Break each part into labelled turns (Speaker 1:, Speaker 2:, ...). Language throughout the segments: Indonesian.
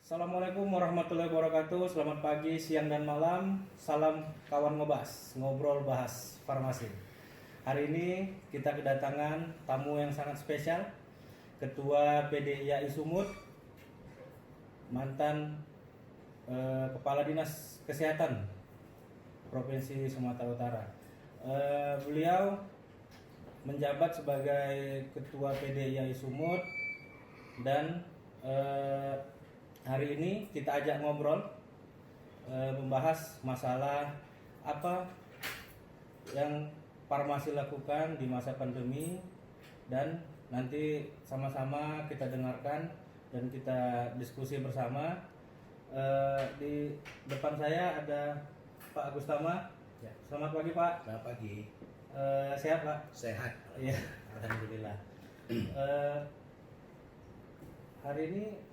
Speaker 1: Assalamualaikum warahmatullahi wabarakatuh. Selamat pagi, siang, dan malam. Salam kawan ngebahas, ngobrol bahas farmasi. Hari ini kita kedatangan tamu yang sangat spesial, Ketua PDIAI Sumut, mantan Kepala Dinas Kesehatan Provinsi Sumatera Utara. Beliau menjabat sebagai Ketua PDIAI Sumut dan hari ini kita ajak ngobrol membahas masalah apa yang farmasi lakukan di masa pandemi, dan nanti sama-sama kita dengarkan dan kita diskusi bersama. Di depan saya ada Pak Agus Tama.
Speaker 2: Ya.
Speaker 1: Selamat pagi Pak.
Speaker 2: Selamat pagi.
Speaker 1: Sehat Pak?
Speaker 2: Sehat.
Speaker 1: Iya, alhamdulillah. Hari ini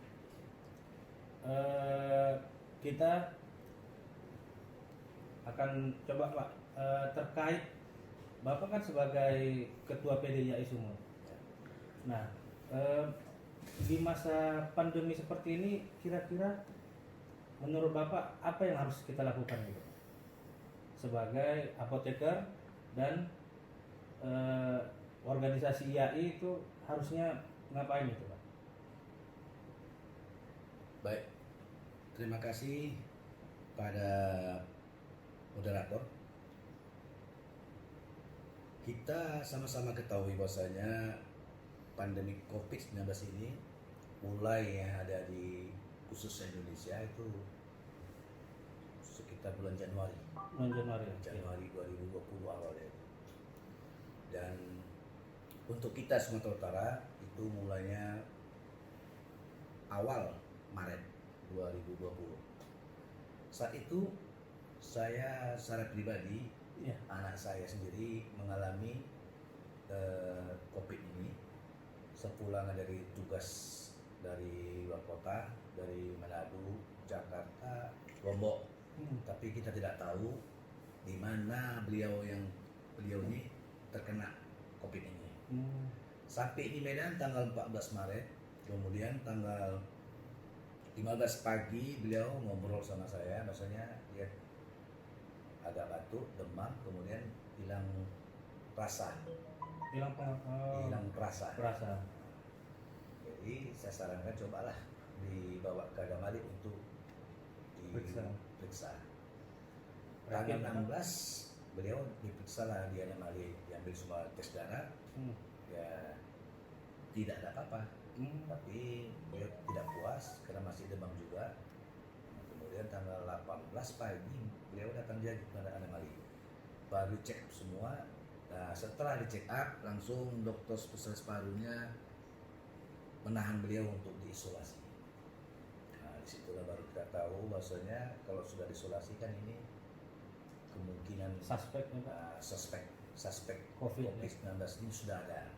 Speaker 1: kita akan coba Pak, terkait Bapak kan sebagai Ketua PDIAI Sumut. Nah, di masa pandemi seperti ini kira-kira menurut Bapak apa yang harus kita lakukan gitu sebagai apoteker dan organisasi IAI itu harusnya ngapain gitu Pak?
Speaker 2: Baik. Terima kasih pada moderator. Kita sama-sama ketahui bahwasanya pandemi COVID-19 ini mulai ada di khusus Indonesia itu sekitar bulan Januari. Januari 2020 awalnya. Dan untuk kita Sumatera Utara itu mulainya awal Maret 2020. Saat itu saya secara pribadi, anak saya sendiri mengalami COVID ini sepulang dari tugas dari luar kota, dari Manado, Jakarta, Lombok. Tapi kita tidak tahu di mana beliau ini terkena COVID ini. Sampai di Medan tanggal 14 Maret, kemudian tanggal 15 pagi beliau ngobrol sama saya, bahasanya dia agak batuk, demam, kemudian hilang rasa. Hilang perasa. Jadi saya sarankan cobalah dibawa ke Adamali untuk diperiksa. Tanggal 16 beliau diperiksa lah di Adamali, diambil semua tes darah. Ya tidak ada apa-apa. Tapi beliau tidak puas karena masih demam juga. Kemudian tanggal 18 pagi beliau datang dia ke Adamali, baru cek semua. Nah, setelah dicek up langsung dokter spesialis parunya menahan beliau untuk diisolasi. Nah, disitulah baru kita tahu bahwasanya kalau sudah diisolasi kan ini kemungkinan suspek COVID-19 ini sudah ada.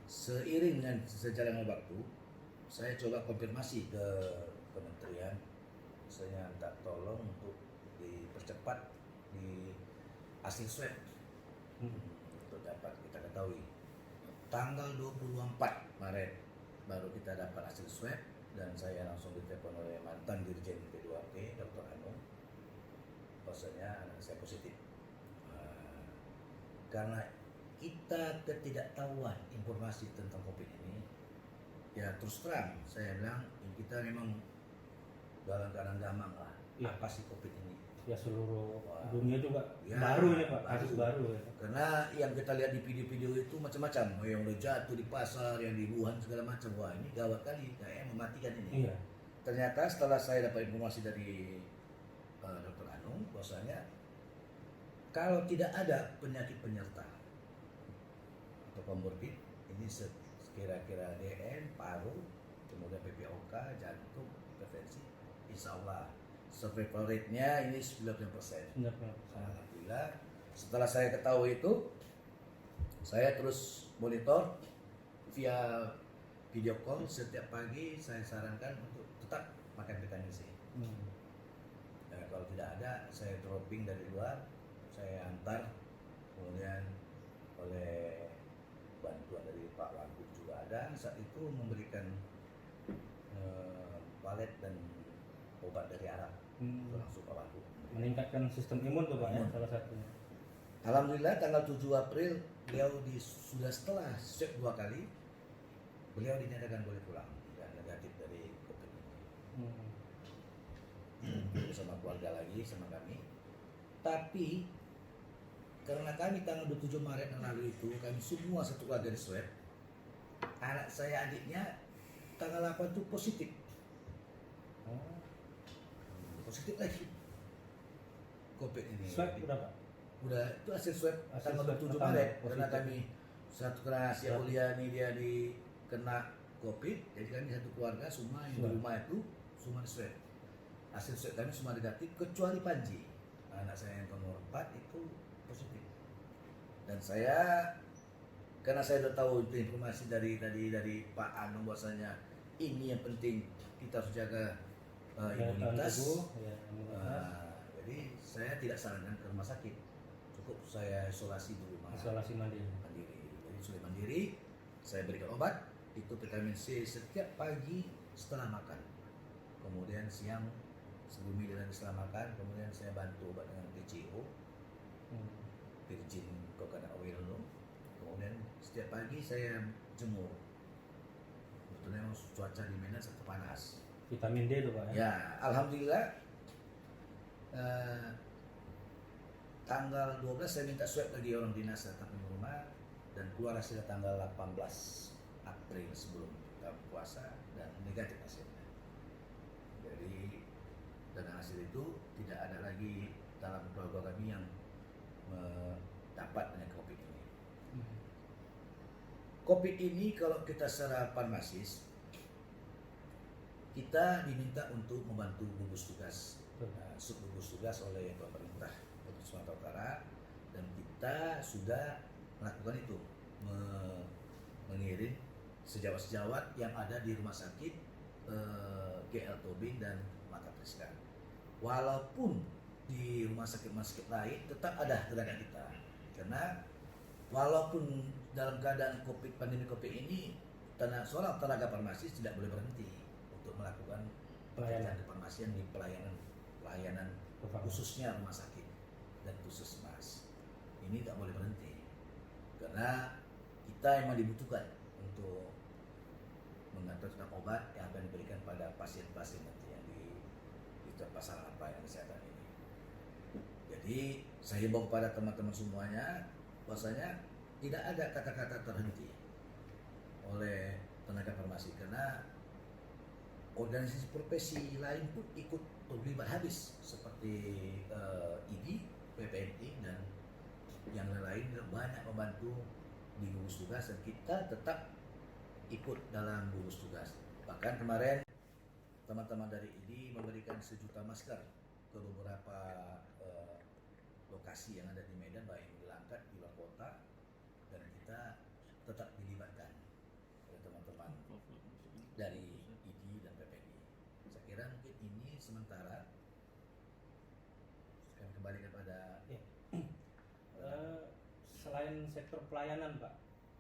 Speaker 2: Seiring dengan sejalannya waktu, saya coba konfirmasi ke kementerian, saya minta tolong untuk dipercepat di hasil swab untuk dapat kita ketahui. Tanggal 24 Maret baru kita dapat hasil swab, dan saya langsung ditelepon oleh mantan Dirjen P2P Dr. Anung, bahwasanya anak saya positif. Karena kita ketidaktahuan informasi tentang COVID ini, ya terus terang saya bilang kita memang dalam keadaan gamang lah. Apa sih COVID ini?
Speaker 1: Ya seluruh dunia juga baru ini Pak, kasus baru ya.
Speaker 2: Karena yang kita lihat di video-video itu macam-macam, yang udah jatuh di pasar, yang di Wuhan segala macam. Wah ini gawat kali, kayak mematikan ini.
Speaker 1: Iya.
Speaker 2: Ternyata setelah saya dapat informasi dari Dr. Anung, bahwasanya kalau tidak ada penyakit penyerta atau komorbid, ini sekira-kira DN, paru, kemudian PPOK, jantung, hipertensi, insya Allah survival rate-nya ini 90%. Alhamdulillah. Setelah saya ketahui itu, saya terus monitor via video call setiap pagi. Saya sarankan untuk tetap makan vitamin C. Nah, kalau tidak ada, saya dropping dari luar, saya antar, kemudian oleh bantuan dari Pak Wagub juga ada saat itu memberikan valet dan obat dari Arab. Itu langsung Pak Wagub.
Speaker 1: Meningkatkan sistem imun tuh Pak ya,
Speaker 2: Imun.
Speaker 1: salah satunya.
Speaker 2: Alhamdulillah tanggal 7 April beliau sudah setelah swab 2 kali beliau dinyatakan boleh pulang dan negatif dari COVID ini. Bersama keluarga lagi sama kami. Tapi karena kami tanggal 27 Maret yang lalu itu kami semua satu keluarga di swab. Anak saya adiknya tanggal 8 itu positif. Positif lagi COVID ini.
Speaker 1: Swab udah Pak?
Speaker 2: Udah itu hasil swab
Speaker 1: Hasil
Speaker 2: tanggal
Speaker 1: swab
Speaker 2: 27
Speaker 1: pertama,
Speaker 2: Maret
Speaker 1: positif.
Speaker 2: karena kami satu kelas yang kuliah ini dia kena COVID, jadi kami satu keluarga semua yang di
Speaker 1: Swab.
Speaker 2: rumah itu semua di swab. Hasil swab kami semua negatif kecuali Panji, anak saya yang nomor 4 itu positif. Dan saya karena saya sudah tahu itu informasi dari Pak Anung bahwasanya ini yang penting kita harus jaga imunitas.
Speaker 1: Ya,
Speaker 2: Jadi saya tidak sarankan ke rumah sakit, cukup saya isolasi di rumah.
Speaker 1: isolasi mandiri.
Speaker 2: Jadi sudah mandiri, saya berikan obat itu vitamin C setiap pagi setelah makan, kemudian siang sebelum minum dan setelah makan, kemudian saya bantu obat dengan PCO, virgin coconut oil dulu. Kemudian setiap pagi saya jemur. Sebetulnya memang cuaca di Medan sangat panas.
Speaker 1: Vitamin D tuh Pak ya.
Speaker 2: Ya, alhamdulillah tanggal 12 saya minta swab lagi orang dinas datang ke rumah dan keluar hasilnya tanggal 18 April sebelum kita puasa dan negatif hasilnya. Jadi dengan hasil itu tidak ada lagi dalam keluarga kami yang mendapat dengan COVID ini. COVID ini kalau kita secara farmasis kita diminta untuk membantu gugus tugas, subgugus tugas oleh pemerintah Provinsi Sumatera Utara dan kita sudah melakukan itu mengirim sejawat-sejawat yang ada di rumah sakit GL Tobing dan Mata Priska. Walaupun di rumah sakit lain tetap ada tenaga kita karena walaupun dalam keadaan pandemi COVID ini seorang tenaga farmasis tidak boleh berhenti untuk melakukan pekerjaan kefarmasian di pelayanan khususnya rumah sakit dan puskesmas. Ini tak boleh berhenti karena kita memang dibutuhkan untuk mengatur tentang obat yang akan diberikan pada pasien-pasien nanti yang di tempat sarana pelayanan kesehatan ini. Jadi saya himbau kepada teman-teman semuanya bahwasanya tidak ada kata-kata terhenti oleh tenaga farmasi karena organisasi profesi lain pun ikut terlibat habis seperti ID, PPNI dan yang lain banyak membantu di gugus tugas dan kita tetap ikut dalam gugus tugas. Bahkan kemarin teman-teman dari ID memberikan 1 juta masker ke beberapa lokasi yang ada di Medan baik di Langkat, di luar kota dan kita tetap dilibatkan oleh teman-teman dari ID dan PPNI. Saya kira mungkin ini sementara. Saya kembali kepada
Speaker 1: selain sektor pelayanan Pak,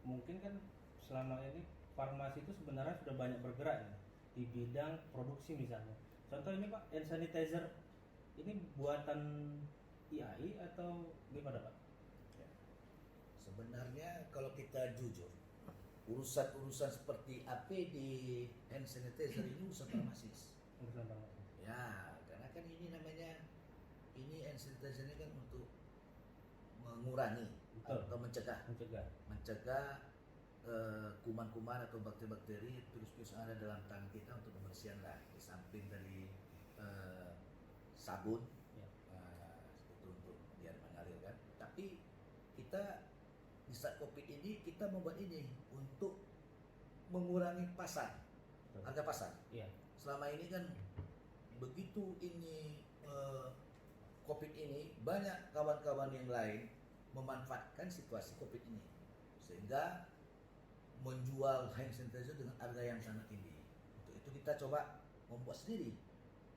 Speaker 1: mungkin kan selama ini farmasi itu sebenarnya sudah banyak bergerak ya di bidang produksi misalnya. Contoh ini Pak, hand sanitizer ini buatan IAI atau gimana Pak?
Speaker 2: ya. Sebenarnya kalau kita jujur, urusan-urusan seperti APD, hand sanitizer ini urusan farmasis.
Speaker 1: Urusan farmasi.
Speaker 2: Ya, karena kan ini namanya hand sanitizer ini kan untuk mengurangi
Speaker 1: Betul.
Speaker 2: atau mencegah kuman-kuman atau bakteri-bakteri virus-virus yang ada dalam tangan kita untuk pembersihan lah di samping dari sabun
Speaker 1: Ya.
Speaker 2: itu untuk biar mengalir kan. Tapi kita di saat COVID ini kita membuat ini untuk mengurangi pasar,
Speaker 1: Betul.
Speaker 2: harga pasar.
Speaker 1: Iya.
Speaker 2: Selama ini kan begitu ini COVID ini banyak kawan-kawan yang lain memanfaatkan situasi COVID ini sehingga menjual hand sanitizer dengan harga yang sangat tinggi. Untuk itu kita coba membuat sendiri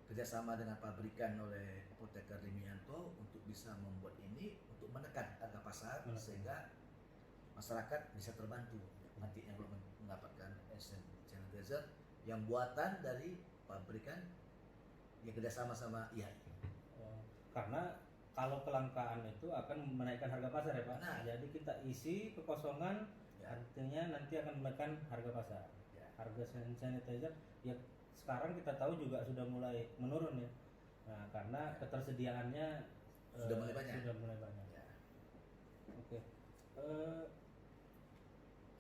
Speaker 2: kerjasama dengan pabrikan oleh Apoteker Limianto untuk bisa membuat ini untuk menekan harga pasar sehingga masyarakat bisa terbantu nantinya kalau mendapatkan hand sanitizer yang buatan dari pabrikan yang kerjasama sama IAI.
Speaker 1: Karena kalau kelangkaan itu akan menaikkan harga pasar ya Pak.
Speaker 2: Nah.
Speaker 1: Jadi kita isi kekosongan,
Speaker 2: Ya.
Speaker 1: artinya nanti akan menekan harga pasar.
Speaker 2: Ya.
Speaker 1: Harga sanitizer ya sekarang kita tahu juga sudah mulai menurun ya. Nah, karena ketersediaannya
Speaker 2: Sudah mulai banyak.
Speaker 1: Sudah mulai banyak.
Speaker 2: Ya.
Speaker 1: Oke.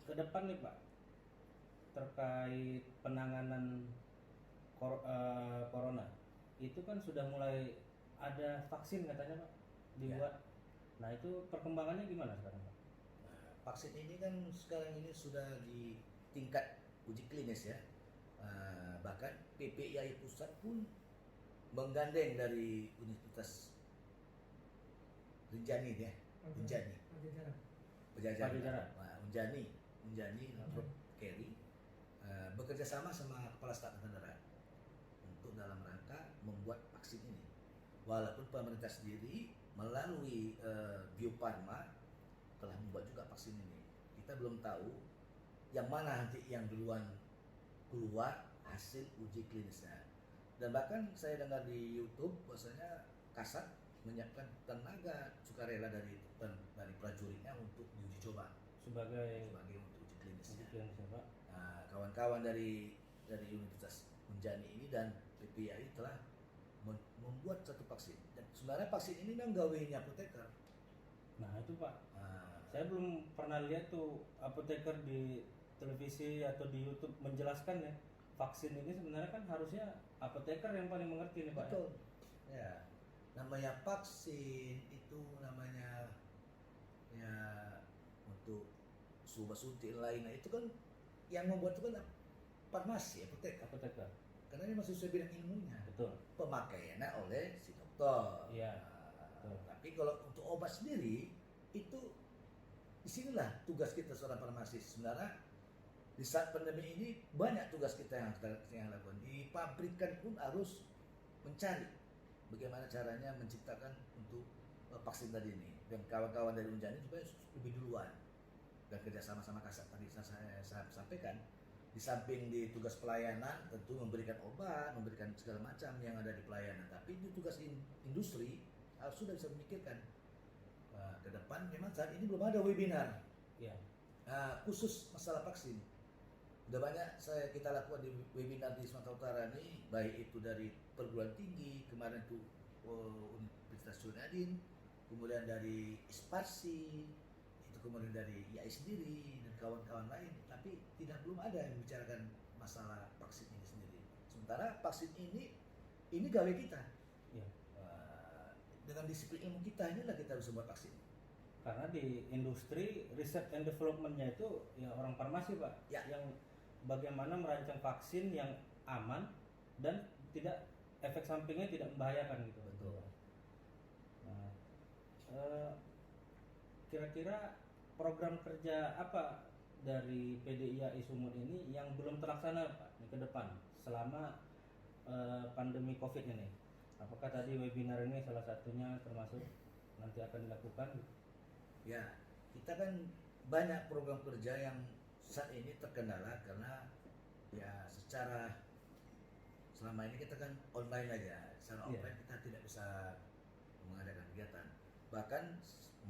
Speaker 1: Ke depan nih Pak, terkait penanganan corona, itu kan sudah mulai ada vaksin katanya Pak dibuat. Nah itu perkembangannya gimana sekarang Pak?
Speaker 2: Nah, vaksin ini kan sekarang ini sudah di tingkat uji klinis ya. Bahkan PPIAI pusat pun menggandeng dari Universitas Rinjani ya, Unjani.
Speaker 1: Pajajaran.
Speaker 2: Nah, Unjani Road Carry bekerja sama Kepala Staf Angkatan Darat untuk dalam rangka membuat vaksin ini. Walaupun pemerintah sendiri melalui Bio Farma telah membuat juga vaksin ini, kita belum tahu yang mana nanti yang duluan keluar hasil uji klinisnya. Dan bahkan saya dengar di YouTube bahwasanya Kasat menyiapkan tenaga sukarela dari prajuritnya untuk diuji coba
Speaker 1: sebagai
Speaker 2: untuk uji klinisnya.
Speaker 1: Pak.
Speaker 2: Nah, kawan-kawan dari Universitas Unjani ini dan PPIAI telah membuat satu vaksin. Dan sebenarnya vaksin ini memang gawainya apoteker.
Speaker 1: Nah itu Pak, saya belum pernah lihat tuh apoteker di televisi atau di YouTube menjelaskan ya. Vaksin ini sebenarnya kan harusnya apoteker yang paling mengerti nih Pak.
Speaker 2: Betul. Ya. Namanya vaksin itu namanya ya untuk obat suntik lainnya itu kan yang membuat itu kan farmasi apoteker. Karena ini masih sesuai bidang ilmunya.
Speaker 1: Betul.
Speaker 2: Pemakaiannya oleh si dokter.
Speaker 1: Iya.
Speaker 2: Tapi kalau untuk obat sendiri itu disinilah tugas kita seorang farmasis. Sebenarnya di saat pandemi ini banyak tugas kita yang lakukan. Di pabrikan pun harus mencari bagaimana caranya menciptakan untuk vaksin tadi ini. Dan kawan-kawan dari Unjani supaya lebih duluan dan kerjasama sama Kasat tadi saya sampaikan. Di samping di tugas pelayanan tentu memberikan obat, memberikan segala macam yang ada di pelayanan. Tapi di tugas industri harus sudah bisa memikirkan ke depan. Memang saat ini belum ada webinar khusus masalah vaksin. Udah banyak kita lakukan di webinar di Sumatera Utara ini, baik itu dari perguruan tinggi kemarin tuh Universitas Junadin, kemudian dari Isparsi, itu kemudian dari IAI sendiri dan kawan-kawan lain, tapi belum ada yang membicarakan masalah vaksin ini sendiri. Sementara vaksin ini gawe kita.
Speaker 1: Ya.
Speaker 2: Dengan disiplin ilmu kita inilah kita bisa buat vaksin.
Speaker 1: Karena di industri research and development-nya itu ya orang farmasi Pak, yang bagaimana merancang vaksin yang aman dan tidak efek sampingnya tidak membahayakan gitu.
Speaker 2: Betul.
Speaker 1: Nah, kira-kira program kerja apa dari PDIAI Sumut ini yang belum terlaksana Pak ke depan selama pandemi COVID ini? Apakah tadi webinar ini salah satunya termasuk nanti akan dilakukan?
Speaker 2: Ya, kita kan banyak program kerja yang saat ini terkendala karena ya secara selama ini kita kan online aja, secara offline kita tidak bisa mengadakan kegiatan. Bahkan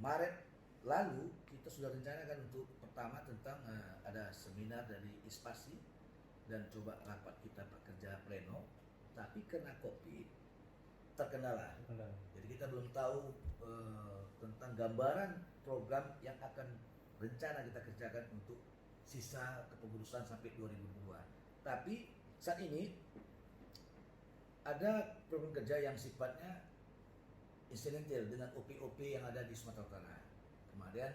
Speaker 2: Maret lalu kita sudah rencanakan untuk pertama tentang ada seminar dari Isparsi dan coba rapat kita kerja pleno, tapi karena COVID terkendala. Jadi kita belum tahu tentang gambaran program yang akan rencana kita kerjakan untuk sisa kepengurusan sampai 2022. Tapi saat ini ada program kerja yang sifatnya insidental dengan OP-OP yang ada di Sumatera Utara. Kemudian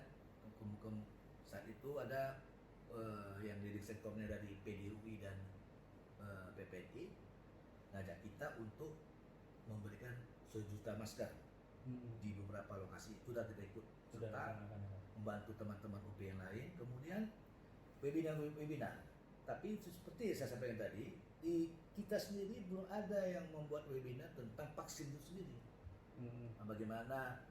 Speaker 2: saat itu ada yang leading sektornya dari PDUI dan PPNI ngajak kita untuk memberikan 1 juta masker di beberapa lokasi. Itu sudah kita ikut serta membantu teman-teman OP yang lain. Kemudian webinar. Tapi seperti saya sampaikan tadi, kita sendiri belum ada yang membuat webinar tentang vaksin itu sendiri. Bagaimana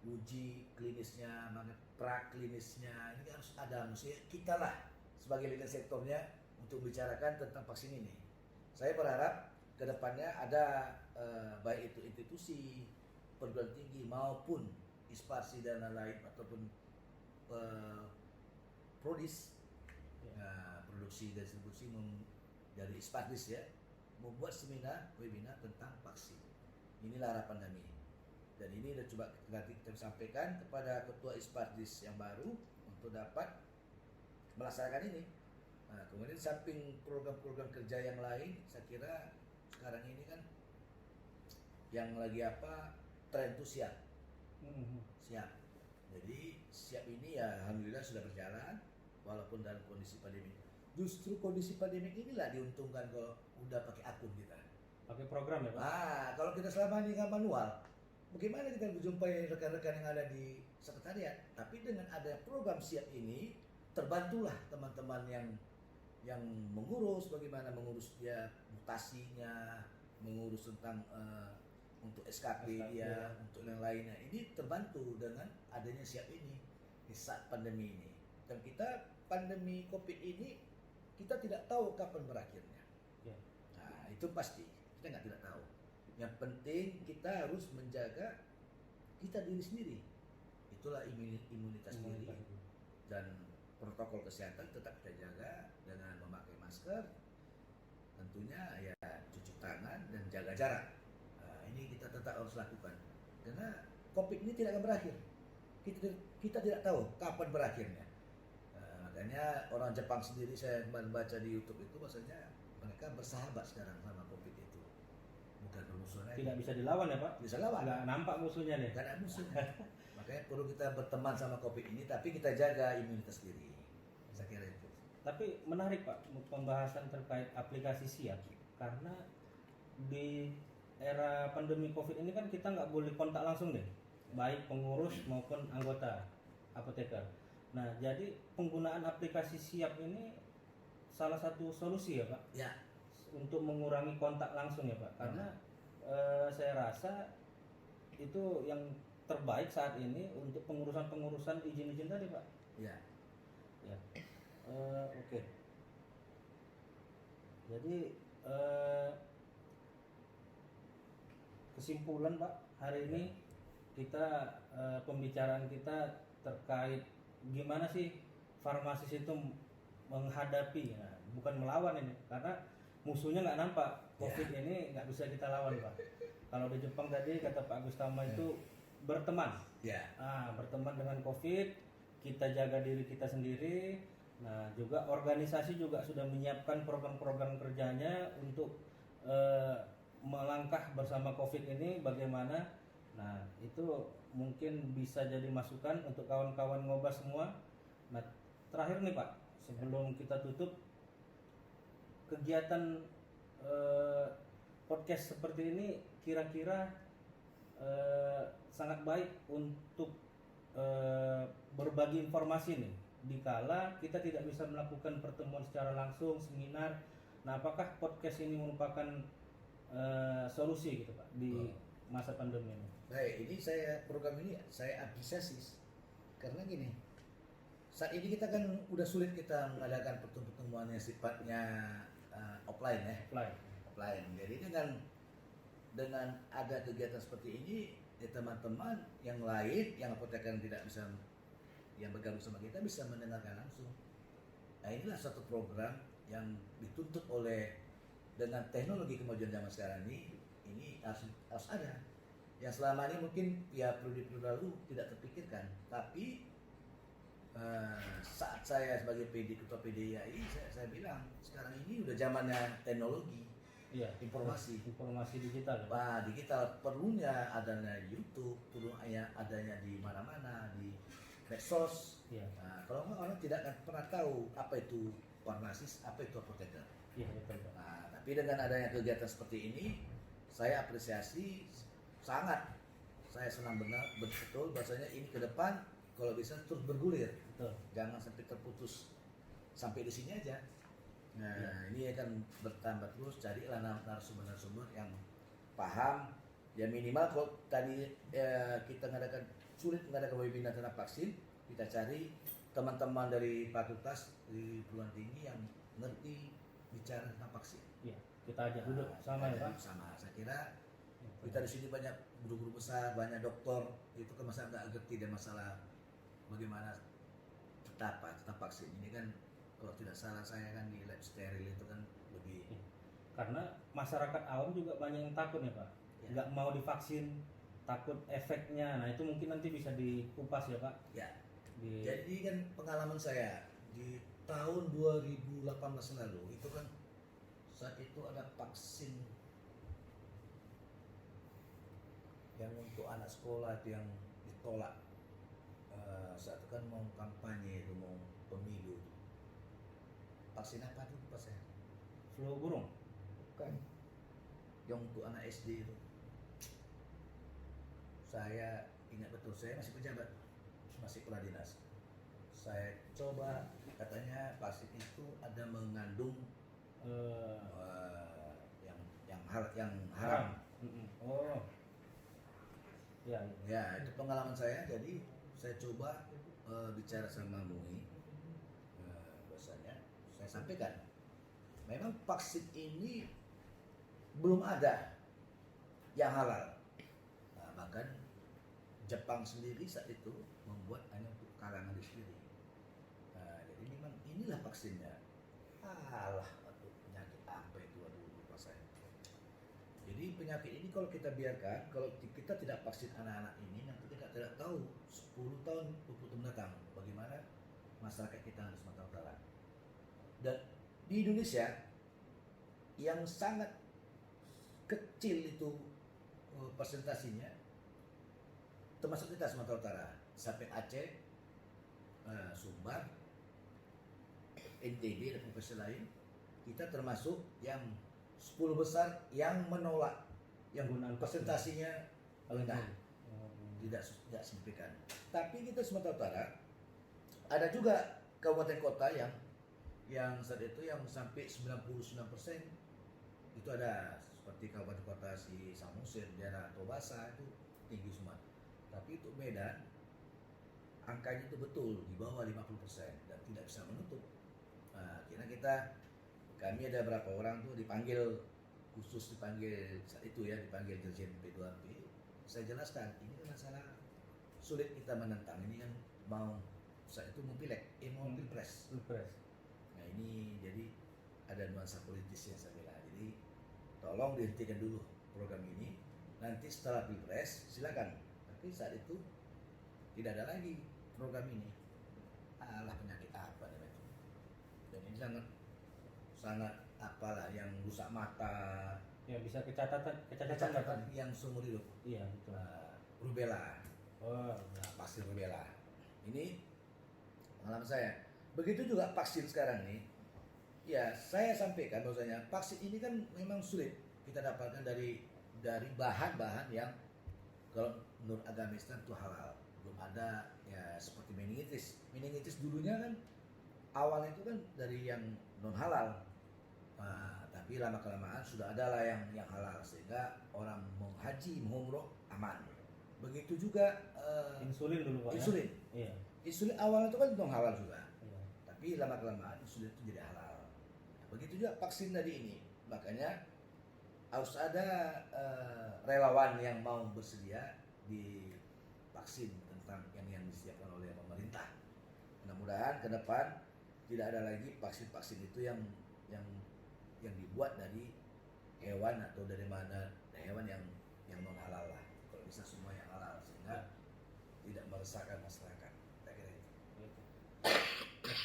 Speaker 2: uji klinisnya, praklinisnya, ini harus ada. Mesti kita lah sebagai leader sektornya untuk bicarakan tentang vaksin ini. Saya berharap kedepannya ada baik itu institusi perguruan tinggi maupun Isparsi dan lain-lain ataupun Prodis, produksi dan distribusi dari Isparsis ya, membuat seminar webinar tentang vaksin. Inilah harapan kami. Dan ini sudah coba nanti kita sampaikan kepada ketua Isparsis yang baru untuk dapat melaksanakan ini. Nah, kemudian samping program-program kerja yang lain, saya kira sekarang ini kan yang lagi tren itu siap. Siap. Jadi siap ini ya alhamdulillah sudah berjalan walaupun dalam kondisi pandemi. Justru kondisi pandemi inilah diuntungkan kalau udah pakai akun kita.
Speaker 1: Pakai program ya Pak?
Speaker 2: Kalau kita selama ini nggak manual, bagaimana kita menjumpai rekan-rekan yang ada di sekretariat? Tapi dengan ada program siap ini, terbantulah teman-teman yang mengurus, bagaimana mengurus dia mutasinya, mengurus tentang untuk SKP dia, untuk yang lainnya. Ini terbantu dengan adanya siap ini di saat pandemi ini. Dan kita pandemi COVID ini kita tidak tahu kapan berakhirnya.
Speaker 1: Ya.
Speaker 2: Nah, itu pasti kita tidak tahu. Yang penting kita harus menjaga kita diri sendiri. Itulah imunitas diri dan protokol kesehatan tetap kita jaga dengan memakai masker, tentunya ya cuci tangan dan jaga jarak. Nah, ini kita tetap harus lakukan karena COVID ini tidak akan berakhir. Kita tidak tahu kapan berakhirnya. Makanya orang Jepang sendiri saya membaca di YouTube itu maksudnya mereka bersahabat sekarang sama COVID itu. Bukan bermusuh lagi.
Speaker 1: Tidak bisa dilawan ya Pak?
Speaker 2: Bisa lawan.
Speaker 1: Nggak nampak musuhnya nih.
Speaker 2: Nggak ada musuhnya. Makanya perlu kita berteman sama COVID ini, tapi kita jaga imunitas diri. Saya kira itu.
Speaker 1: Tapi menarik Pak pembahasan terkait aplikasi siap, karena di era pandemi COVID ini kan kita nggak boleh kontak langsung deh, baik pengurus maupun anggota apoteker. Nah, jadi penggunaan aplikasi siap ini salah satu solusi ya Pak?
Speaker 2: Ya.
Speaker 1: Untuk mengurangi kontak langsung ya Pak, karena saya rasa itu yang terbaik saat ini untuk pengurusan izin tadi Pak.
Speaker 2: Ya.
Speaker 1: Ya. Oke. Jadi kesimpulan Pak, hari ini kita pembicaraan kita terkait gimana sih farmasis itu menghadapi, bukan melawan ini, karena musuhnya nggak nampak. COVID ini nggak bisa kita lawan Pak. Kalau di Jepang tadi kata Pak Gustama itu berteman. Berteman dengan COVID, kita jaga diri kita sendiri. Nah, juga organisasi juga sudah menyiapkan program-program kerjanya untuk melangkah bersama COVID ini bagaimana. Nah, itu mungkin bisa jadi masukan untuk kawan-kawan ngobas semua. Nah, terakhir nih Pak, sebelum kita tutup, kegiatan podcast seperti ini kira-kira sangat baik untuk berbagi informasi nih dikala kita tidak bisa melakukan pertemuan secara langsung, seminar. Nah, apakah podcast ini merupakan solusi gitu Pak di masa pandemi ini?
Speaker 2: Baik, ini program ini saya apresiasi karena gini, saat ini kita kan udah sulit kita mengadakan pertemuan yang sifatnya offline ya. Offline. Jadi dengan ada kegiatan seperti ini, ya teman-teman yang lain yang apoteker tidak bisa yang bergabung sama kita bisa mendengarkan langsung. Nah, inilah satu program yang dituntut oleh dengan teknologi kemajuan zaman sekarang ini harus ada. Yang selama ini mungkin ya periode lalu tidak terpikirkan, tapi saat saya sebagai ketua PDIAI saya bilang sekarang ini udah zamannya teknologi, informasi
Speaker 1: digital.
Speaker 2: Digital perlunya adanya YouTube, perlu adanya di mana-mana di medsos. Nah, kalau nggak orang tidak akan pernah tahu apa itu farmasis, apa itu apoteker. Nah, tapi dengan adanya kegiatan seperti ini, saya apresiasi sangat. Saya senang betul bahwasanya ini ke depan kalau bisa terus bergulir. Jangan sampai terputus sampai di sini aja. Nah, ini akan bertambah terus. Carilah narasumber-narasumber yang paham. Ya minimal kalau tadi kita sulit mengadakan webinar tentang vaksin, kita cari teman-teman dari fakultas di perguruan tinggi yang ngerti bicara tentang vaksin.
Speaker 1: kita ajak duduk sama ya Pak.
Speaker 2: Sama. Saya kira kita di sini banyak guru-guru besar, banyak dokter, itu kan masa nggak ngerti dan masalah bagaimana tetap vaksin ini kan, kalau tidak salah saya kan di lab steril itu kan lebih.
Speaker 1: Karena masyarakat awam juga banyak yang takut ya Pak,
Speaker 2: Ya.
Speaker 1: nggak mau divaksin, takut efeknya. Nah itu mungkin nanti bisa dikupas ya Pak.
Speaker 2: Ya.
Speaker 1: Di...
Speaker 2: Jadi kan pengalaman saya di tahun 2018 lalu itu kan saat itu ada vaksin yang untuk anak sekolah itu yang ditolak. Saat itu kan mau kampanye itu, mau pemilu. Vaksin apa itu pas saya?
Speaker 1: flu burung.
Speaker 2: Bukan. Yang untuk anak SD itu. Saya ingat betul, saya masih pejabat, masih kepala dinas. Saya coba, katanya vaksin itu ada mengandung yang haram.
Speaker 1: Oh. Ya.
Speaker 2: Ya, itu pengalaman saya. Jadi saya coba bicara sama MUI, bahasanya saya sampaikan, memang vaksin ini belum ada yang halal. Nah, bahkan Jepang sendiri saat itu membuat hanya untuk kalangan sendiri. Nah, jadi memang inilah vaksinnya. Alah, aduh, penyakit apa itu, aduh, lupa saya. Jadi penyakit ini kalau kita biarkan, kalau kita tidak vaksin anak-anak ini, nanti kita tidak tahu 10 tahun, 20 tahun mendatang bagaimana masyarakat kita di Sumatera Utara. Dan di Indonesia yang sangat kecil itu persentasinya, termasuk kita Sumatera Utara, sampai Aceh, Sumbar, NTB dan provinsi lain, kita termasuk yang 10 besar yang menolak, yang
Speaker 1: Penggunaan
Speaker 2: persentasinya rendah,
Speaker 1: Oh.
Speaker 2: tidak signifikan. Tapi kita Sumatera Utara ada juga kabupaten kota yang saat itu yang sampai 99% itu ada, seperti kabupaten kota si Samosir, daerah Tobasa itu tinggi semua. Tapi untuk Medan angkanya itu betul di bawah 50% dan tidak bisa menutup. Nah, kami ada berapa orang tuh dipanggil saat itu ya, dipanggil Dirjen P2P. Saya jelaskan ini kan masalah sulit kita menentang, ini kan mau saat itu mau pilek, mau pilpres. Nah ini jadi ada nuansa politis yang saya bilang. Jadi tolong dihentikan dulu program ini. Nanti setelah pilpres silakan. Tapi saat itu tidak ada lagi program ini. Alah, penyakit apa namanya itu? Dan ini sangat apalah, yang rusak mata,
Speaker 1: Ya bisa kecacatan
Speaker 2: yang seumur hidup.
Speaker 1: Iya betul.
Speaker 2: Rubella.
Speaker 1: Oh.
Speaker 2: Nah, vaksin rubella. Ini pengalaman saya. Begitu juga vaksin sekarang nih. Ya, saya sampaikan bahwasanya vaksin ini kan memang sulit kita dapatkan dari bahan-bahan yang kalau menurut agama Islam itu halal. Belum ada ya, seperti meningitis. Meningitis dulunya kan awalnya itu kan dari yang non halal. Nah, tapi lama kelamaan sudah ada lah yang halal, sehingga orang mau haji, mau umroh aman. Begitu juga
Speaker 1: Insulin dulu Pak.
Speaker 2: insulin.
Speaker 1: Ya? Iya.
Speaker 2: Insulin awalnya itu kan non halal juga.
Speaker 1: Iya.
Speaker 2: Tapi lama kelamaan insulin itu jadi halal. Begitu juga vaksin tadi ini. Makanya harus ada relawan yang mau bersedia di vaksin tentang yang disediakan oleh pemerintah. Mudah-mudahan ke depan tidak ada lagi vaksin-vaksin itu yang dibuat dari hewan atau dari mana hewan yang non halal lah. Kalau bisa semua yang halal, sehingga tidak meresahkan masyarakat. Saya kira itu.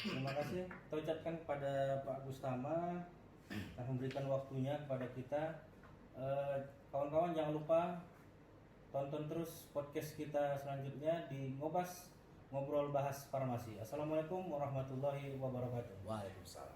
Speaker 1: Terima kasih kita ucapkan kepada Pak Gustama yang memberikan waktunya kepada kita. Kawan-kawan jangan lupa tonton terus podcast kita selanjutnya di Ngobrol Bahas Farmasi. Assalamualaikum warahmatullahi wabarakatuh.
Speaker 2: Waalaikumsalam.